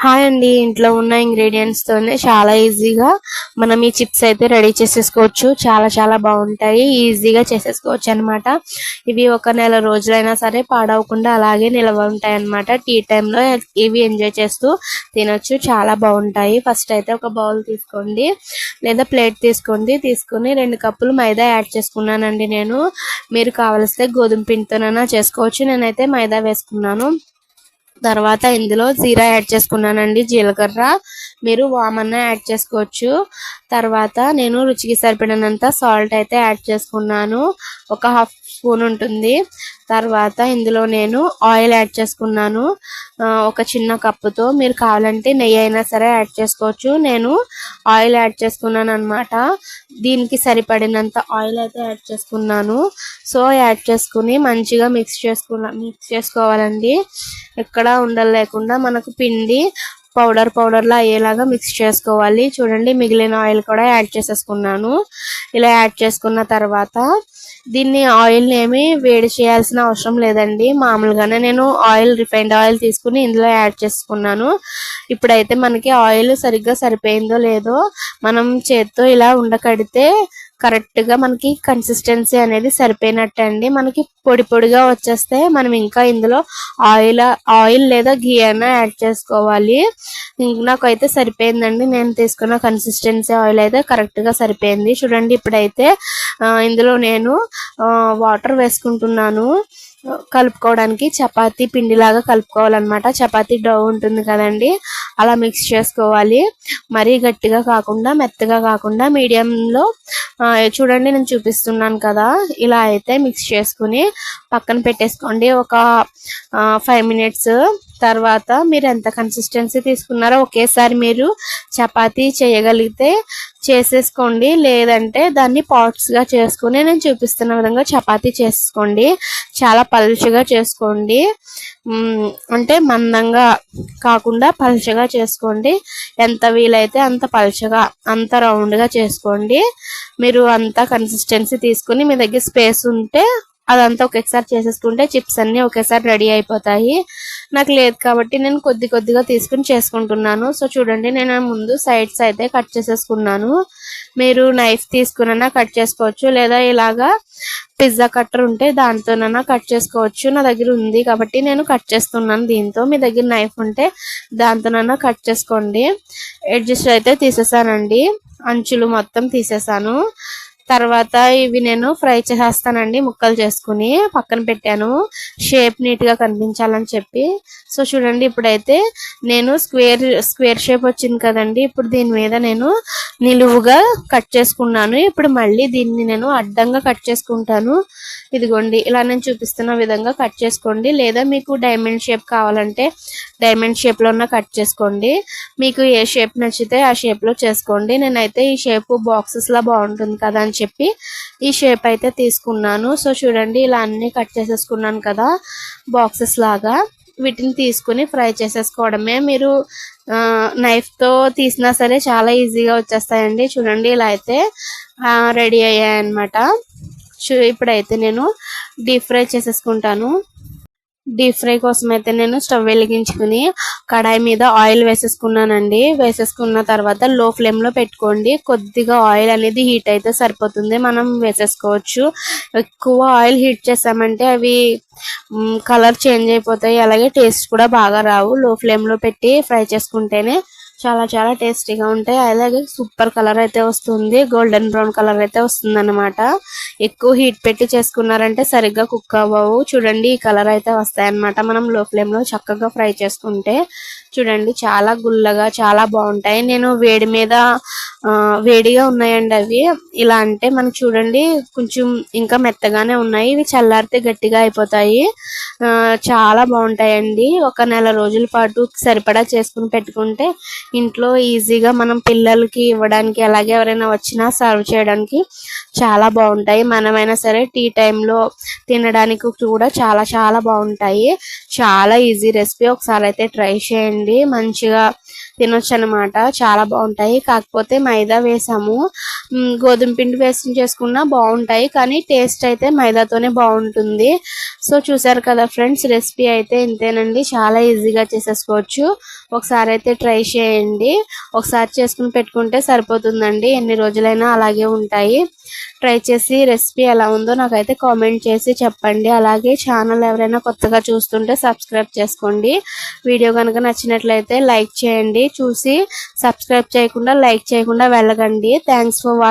Hi అండి. ఇంట్లో ఉన్న ఇంగ్రీడియంట్స్ తోనే చాలా ఈజీగా మనం ఈ చిప్స్ అయితే రెడీ చేసేసుకోవచ్చు. చాలా బాగుంటాయి. ఈజీగా చేసేసుకోవచ్చు అన్నమాట. ఇవి ఒక నెల రోజులైనా సరే పాడవకుండా అలాగే నిల్వ ఉంటాయి అన్నమాట. టీ టైంలో ఇవి ఎంజాయ్ చేస్తూ తినొచ్చు. చాలా బాగుంటాయి. ఫస్ట్ అయితే ఒక బౌల్ తీసుకోండి లేదా ప్లేట్ తీసుకోండి. తీసుకుని 2 కప్పులు మైదా యాడ్ చేసుకున్నానండి నేను. మీరు కావలిస్తే గోధుమ పిండితోనైనా చేసుకోవచ్చు. నేనైతే మైదా వేసుకున్నాను. తర్వాత ఇందులో జీరా యాడ్ చేసుకున్నానండి, జీలకర్ర. మీరు వామన్నా యాడ్ చేసుకోవచ్చు. తర్వాత నేను రుచికి సరిపడినంత సాల్ట్ అయితే యాడ్ చేసుకున్నాను. ఒక హాఫ్ స్పూన్ ఉంటుంది. తర్వాత ఇందులో నేను ఆయిల్ యాడ్ చేసుకున్నాను. ఒక చిన్న కప్పుతో. మీరు కావాలంటే నెయ్యి అయినా సరే యాడ్ చేసుకోవచ్చు. నేను ఆయిల్ యాడ్ చేసుకున్నాను అన్నమాట. దీనికి సరిపడినంత ఆయిల్ అయితే యాడ్ చేసుకున్నాను. సో యాడ్ చేసుకుని మంచిగా మిక్స్ చేసుకోవాలండి. ఎక్కడ ఉండలు లేకుండా మనకు పిండి పౌడర్లా అయ్యేలాగా మిక్స్ చేసుకోవాలి. చూడండి, మిగిలిన ఆయిల్ కూడా యాడ్ చేసేసుకున్నాను. ఇలా యాడ్ చేసుకున్న తర్వాత దీన్ని ఆయిల్ ఏమి వేడి చేయాల్సిన అవసరం లేదండి. మామూలుగానే నేను రిఫైండ్ ఆయిల్ తీసుకుని ఇందులో యాడ్ చేసుకున్నాను. ఇప్పుడైతే మనకి ఆయిల్ సరిగ్గా సరిపోయిందో లేదో మనం చేత్తో ఇలా ఉండకడితే కరెక్ట్ గా మనకి కన్సిస్టెన్సీ అనేది సరిపోయినట్టే అండి. మనకి పొడిగా వచ్చేస్తే మనం ఇంకా ఇందులో ఆయిల్ లేదా ఘీ అయినా యాడ్ చేసుకోవాలి. నాకైతే సరిపోయిందండి. నేను తీసుకున్న కన్సిస్టెన్సీ ఆయిల్ అయితే కరెక్ట్ గా సరిపోయింది. చూడండి, ఇప్పుడైతే ఇందులో నేను వాటర్ వేసుకుంటున్నాను. కలుపుకోవడానికి చపాతీ పిండిలాగా కలుపుకోవాలన్నమాట. చపాతీ డౌ ఉంటుంది కదండి, అలా మిక్స్ చేసుకోవాలి. మరీ గట్టిగా కాకుండా మెత్తగా కాకుండా మీడియంలో. చూడండి, నేను చూపిస్తున్నాను కదా, ఇలా అయితే మిక్స్ చేసుకుని పక్కన పెట్టేసుకోండి. ఒక 5 మినిట్స్ తర్వాత మీరు ఎంత కన్సిస్టెన్సీ తీసుకున్నారో ఒకేసారి మీరు చపాతీ చేయగలిగితే చేసేసుకోండి. లేదంటే దాన్ని పార్ట్స్ గా చేసుకుని నేను చూపిస్తున్న విధంగా చపాతీ చేసుకోండి. చాలా పలుచగా చేసుకోండి. అంటే మందంగా కాకుండా పలుచగా చేసుకోండి. ఎంత వీలైతే అంత పలుచగా, అంత రౌండ్ గా చేసుకోండి. మీరు అంత కన్సిస్టెన్సీ తీసుకుని మీ దగ్గర స్పేస్ ఉంటే అదంతా ఒకేసారి చేసేసుకుంటే చిప్స్ అన్ని ఒకేసారి రెడీ అయిపోతాయి. నాకు లేదు కాబట్టి నేను కొద్దిగా తీసుకుని చేసుకుంటున్నాను. సో చూడండి, నేను ముందు సైడ్స్ అయితే కట్ చేసేసుకున్నాను. మీరు నైఫ్ తీసుకున్నా కట్ చేసుకోవచ్చు, లేదా ఇలాగా పిజ్జా కట్టర్ ఉంటే దాంతోనైనా కట్ చేసుకోవచ్చు. నా దగ్గర ఉంది కాబట్టి నేను కట్ చేస్తున్నాను దీంతో. మీ దగ్గర నైఫ్ ఉంటే దాంతోనైనా కట్ చేసుకోండి. ఎడ్జెస్ అయితే తీసేసానండి, అంచులు మొత్తం తీసేసాను. తర్వాత ఇవి నేను ఫ్రై చేసేస్తానండి. ముక్కలు చేసుకుని పక్కన పెట్టాను, షేప్ నీట్ గా కనిపించాలని చెప్పి. సో చూడండి, ఇప్పుడైతే నేను స్క్వేర్ షేప్ వచ్చింది కదండి. ఇప్పుడు దీని మీద నేను నిలువుగా కట్ చేసుకున్నాను. ఇప్పుడు మళ్ళీ దీన్ని నేను అడ్డంగా కట్ చేసుకుంటాను. ఇదిగోండి, ఇలా నేను చూపిస్తున్న విధంగా కట్ చేసుకోండి. లేదా మీకు డైమండ్ షేప్ కావాలంటే డైమండ్ షేప్ లో కట్ చేసుకోండి. మీకు ఏ షేప్ నచ్చితే ఆ షేప్ లో చేసుకోండి. నేనైతే ఈ షేప్ బాక్సెస్ లా బాగుంటుంది కదా అని చెప్పి ఈ షేప్ అయితే తీసుకున్నాను. సో చూడండి, ఇలా అన్ని కట్ చేసేసుకున్నాను కదా బాక్సెస్ లాగా. వీటిని తీసుకుని ఫ్రై చేసేసుకోవడమే. మీరు నైఫ్ తో తీసినా సరే చాలా ఈజీగా వచ్చేస్తాయండి. చూడండి, ఇలా అయితే రెడీ అయ్యాయి అన్నమాట. ఇప్పుడైతే నేను డీప్ ఫ్రై చేసేసుకుంటాను. డీప్ ఫ్రై కోసం అయితే నేను స్టవ్ వెలిగించుకుని కడాయి మీద ఆయిల్ వేసేసుకున్నానండి. వేసేసుకున్న తర్వాత లో ఫ్లేమ్ లో పెట్టుకోండి. కొద్దిగా ఆయిల్ అనేది హీట్ అయితే సరిపోతుంది, మనం వేసేసుకోవచ్చు. ఎక్కువ ఆయిల్ హీట్ చేసామంటే అవి కలర్ చేంజ్ అయిపోతాయి, అలాగే టేస్ట్ కూడా బాగా రావు. లో ఫ్లేమ్ లో పెట్టి ఫ్రై చేసుకుంటేనే చాలా టేస్టీగా ఉంటాయి. అలాగే సూపర్ కలర్ అయితే వస్తుంది, గోల్డెన్ బ్రౌన్ కలర్ అయితే వస్తుంది అన్నమాట. ఎక్కువ హీట్ పెట్టి చేసుకున్నారంటే సరిగ్గా కుక్ అవ్వవు. చూడండి, ఈ కలర్ అయితే వస్తాయన్నమాట మనం లో ఫ్లేమ్ లో చక్కగా ఫ్రై చేసుకుంటే. చూడండి, చాలా గుల్లగా చాలా బాగుంటాయి. నేను వేడి మీద వేడిగా ఉన్నాయండి అవి. ఇలా అంటే మనకు చూడండి కొంచెం ఇంకా మెత్తగానే ఉన్నాయి. ఇవి చల్లారితే గట్టిగా అయిపోతాయి. చాలా బాగుంటాయండి. ఒక నెల రోజుల పాటు సరిపడా చేసుకుని పెట్టుకుంటే ఇంట్లో ఈజీగా మనం పిల్లలకి ఇవ్వడానికి, అలాగే ఎవరైనా వచ్చినా సర్వ్ చేయడానికి చాలా బాగుంటాయి. మనమైనా సరే టీ టైంలో తినడానికి కూడా చాలా బాగుంటాయి. చాలా ఈజీ రెసిపీ. ఒకసారి అయితే ట్రై చేయండి. మంచిగా తినొచ్చు అనమాట. చాలా బాగుంటాయి. కాకపోతే మైదా వేసాము, గోధుమ పిండి వేసి చేసుకున్నా బాగుంటాయి, కానీ టేస్ట్ అయితే మైదాతోనే బాగుంటుంది. సో చూసారు కదా ఫ్రెండ్స్, రెసిపీ అయితే ఇంతేనండి. చాలా ఈజీగా చేసేసుకోవచ్చు. ఒకసారి అయితే ట్రై చేయండి. ఒకసారి చేసుకుని పెట్టుకుంటే సరిపోతుందండి, ఎన్ని రోజులైనా అలాగే ఉంటాయి. ట్రై చేసి రెసిపీ ఎలా ఉందో నాకైతే కామెంట్ చేసి చెప్పండి. అలాగే ఛానల్ ఎవరైనా కొత్తగా చూస్తుంటే సబ్స్క్రైబ్ చేసుకోండి. వీడియో కనుక నచ్చినట్లయితే లైక్ చేయండి. చూసి సబ్స్క్రైబ్ చేయకుండా లైక్ చేయకుండా వెళ్ళకండి. Thanks for watching.